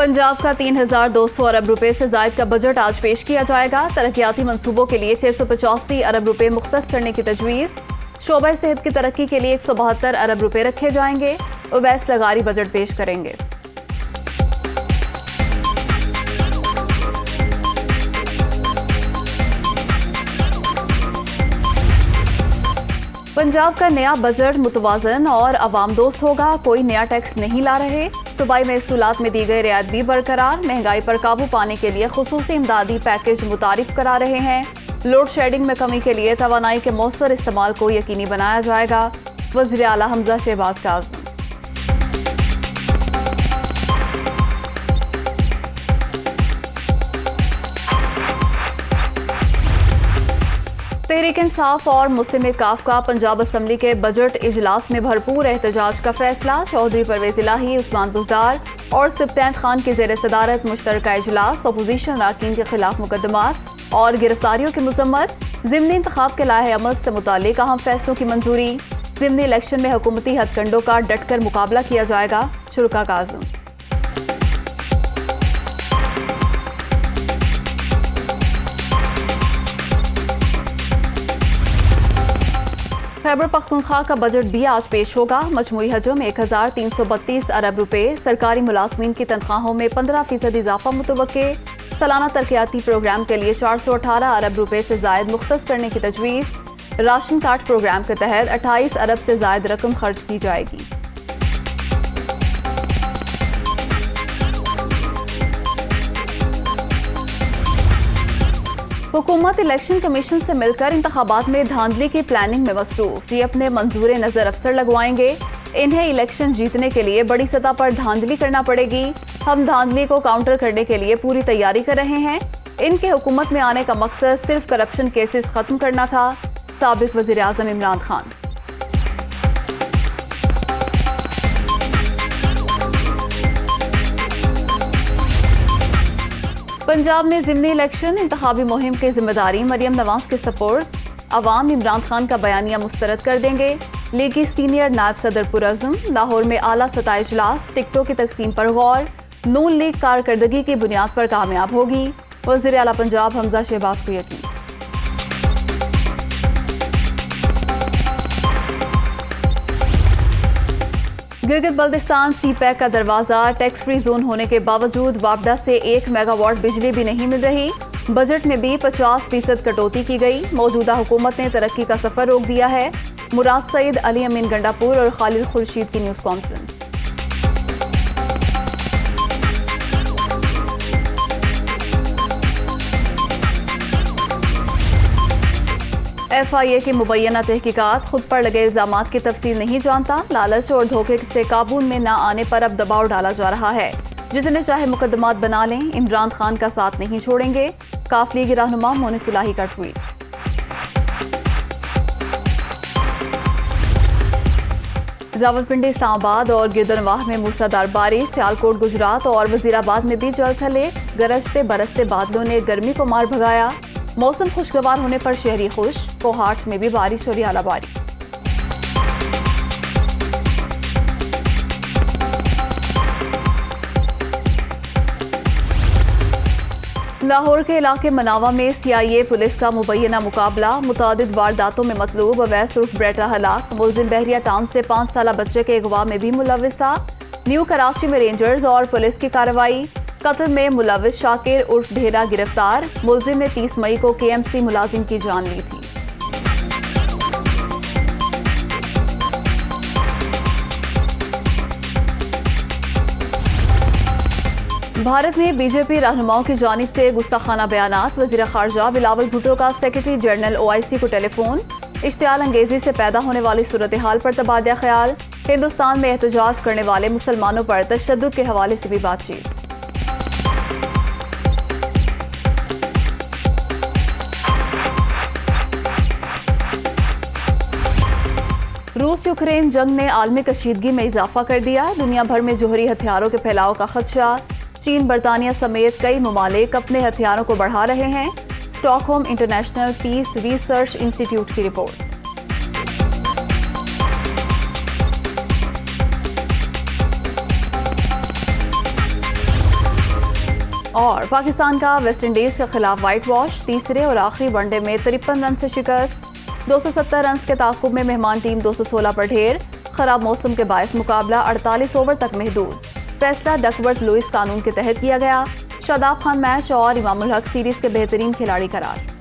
पंजाब का 3,200 अरब रुपए से जायद का बजट आज पेश किया जाएगा। तरक्याती मंसूबों के लिए 685 अरब रुपए मुख्तस करने की तजवीज़। शोबा सेहत की तरक्की के लिए 172 अरब रुपए रखे जाएंगे। उवैस लगारी बजट पेश करेंगे। पंजाब का नया बजट मुतवाज़न और अवाम दोस्त होगा। कोई नया टैक्स नहीं ला रहे। सूबाई महसूलात में दी गई रियायत भी बरकरार। महंगाई पर काबू पाने के लिए खुसूसी इमदादी पैकेज मुतारिफ करा रहे हैं। लोड शेडिंग में कमी के लिए तवानाई के मौसर इस्तेमाल को यकीनी बनाया जाएगा। वज़ीर आला हमजा शहबाज काज़मी। तहरीक इंसाफ और मुस्लिम काफ का पंजाब असम्बली के बजट इजलास में भरपूर एहतजाज का फैसला। चौधरी परवेज इलाही, उस्मान बुज़दार और सिब्तैन खान की ज़ेर सदारत मुश्तरका इजलास। अपोजिशन अरकान के खिलाफ मुकदमात और गिरफ्तारियों की मजम्मत। ज़िमनी इंतखाब के लाहे अमल से मुताल्लिक अहम फैसलों की मंजूरी। ज़िमनी इलेक्शन में हुकूमती हथकंडों का डटकर मुकाबला किया जाएगा। शुरा काज़म। खैबर पख्तूनख्वा का बजट भी आज पेश होगा। मजमूई हजम 1,332 अरब रुपए। सरकारी मुलाजमीन की तनख्वाहों में 15% इजाफा मुतवक्के। सालाना तरक्याती प्रोग्राम के लिए 418 अरब रुपए से जायद मुख्तस करने की तजवीज़। राशन कार्ड प्रोग्राम के तहत 28 अरब से जायद रकम खर्च की जाएगी। हुकूमत इलेक्शन कमीशन से मिलकर इंतखाबात में धांधली की प्लानिंग में मसरूफ। ये अपने मंजूर नज़र अफसर लगवाएंगे। इन्हें इलेक्शन जीतने के लिए बड़ी सतह पर धांधली करना पड़ेगी। हम धांधली को काउंटर करने के लिए पूरी तैयारी कर रहे हैं। इनके हुकूमत में आने का मकसद सिर्फ करप्शन केसेस खत्म करना था। साबिक वज़ीर आज़म इमरान खान। पंजाब में ज़िमनी इलेक्शन इंतखाबी मुहिम की जिम्मेदारी मरियम नवाज के सपोर्ट। अवाम इमरान खान का बयानिया मुस्तरद कर देंगे। लीगी सीनियर नायब सदर पुरज़म। लाहौर में आला सतह इजलास। टिकटों की तकसीम पर गौर। नून लीग कारकर्दगी की बुनियाद पर कामयाब होगी। वज़ीर आला पंजाब हमजा शहबाज को यकीन। गिलगित बल्तिस्तान सीपैक का दरवाजा। टैक्स फ्री जोन होने के बावजूद वापडा से 1 मेगावाट बिजली भी नहीं मिल रही। बजट में भी 50% कटौती की गई। मौजूदा हुकूमत ने तरक्की का सफर रोक दिया है। मुराद सईद, अली अमीन गंडापुर और खालिद खुर्शीद की न्यूज़ कॉन्फ्रेंस। FIA की मुबैना तहकीकात। खुद पर लगे इल्जामात की तफसील नहीं जानता। लालच और धोखे से काबू में न आने पर अब दबाव डाला जा रहा है। जितने चाहे मुकदमात बना लें, इमरान खान का साथ नहीं छोड़ेंगे। काफ लीगी रहनुमा मोनिस इलाही का ट्वीट। रावलपिंडी, इस्लामाबाद और गिरदनवाह में मूसलाधार बारिश। सियालकोट, गुजरात और वजीराबाद में भी जल थले। गरजते बरसते बादलों ने गर्मी को मार भगाया। मौसम खुशगवार होने पर शहरी खुश। कोहाट में भी बारिश और आलाबारी। लाहौर के इलाके मनावा में CIA पुलिस का मुबैना मुकाबला। मुतादिद वारदातों में मतलूब अवैस उर्फ ब्रेटा हलाक। मुलजिम बहरिया टाउन से 5 साला बच्चे के अगवा में भी मुलविस था। न्यू कराची में रेंजर्स और पुलिस की कार्रवाई। कत्ल में मुलविस शाकिर उर्फ ढेरा गिरफ्तार। मुलजिम ने 30 मई को KMC मुलाजिम की जान ली थी। भारत में BJP रहनुमाओं की जानिब से गुस्ताखाना बयानात। वज़ीर ख़ारजा बिलावल भुट्टो का सेक्रेटरी जनरल OIC को टेलीफोन। इश्तियाल अंगेजी से पैदा होने वाली सूरत हाल पर तबादला ख्याल। हिंदुस्तान में एहतजाज करने वाले मुसलमानों पर तशद्दुद के हवाले से भी बातचीत। रूस यूक्रेन जंग ने आलमी कशीदगी में इजाफा कर दिया। दुनिया भर में जोहरी हथियारों के फैलाव का खदशा। चीन, बरतानिया समेत कई ममालिक अपने हथियारों को बढ़ा रहे हैं। Stockholm International Peace Research Institute की रिपोर्ट। और पाकिस्तान का वेस्टइंडीज के खिलाफ व्हाइट वॉश, तीसरे और आखिरी वनडे में 53 रन से शिकस्त। 270 रन के ताकुब में मेहमान टीम 216 पर ढेर। खराब मौसम के बायस मुकाबला 48 ओवर तक महदूद। फैसला डकवर्थ लुइस कानून के तहत किया गया। शादाब खान मैच और इमामुल हक सीरीज के बेहतरीन खिलाड़ी करार।